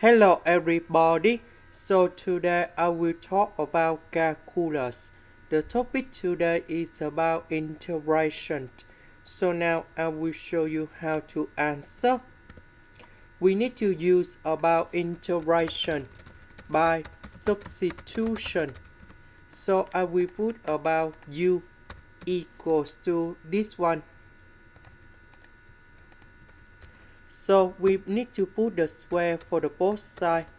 Hello everybody, so today I will talk about calculus. The topic today is about integration. So now I will show you how to answer. We need to use about integration by substitution. So I will put about u equals to this one. So we need to put the square for the both sides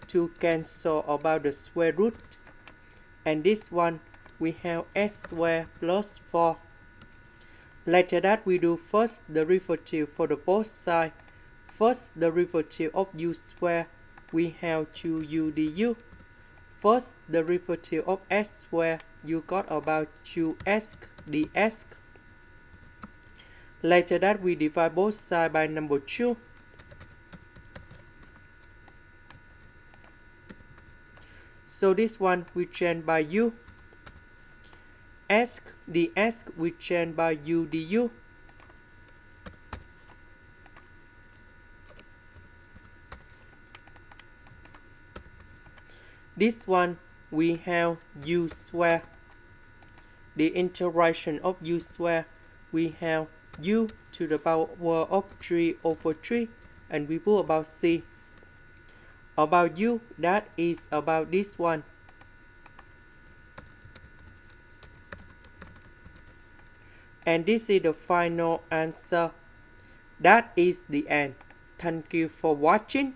to cancel about the square root. And this one we have s squared plus 4. Later that we do first derivative for the both sides. First derivative of u squared we have 2u du. First derivative of s squared you got about 2s ds. Later that we divide both sides by number 2. So this one we change by u. S ds we change by u du. This one we have u squared. The integration of u squared we have u to the power of 3 over 3 and we put about c. About u, that is about this one. And this is the final answer. That is the end. Thank you for watching.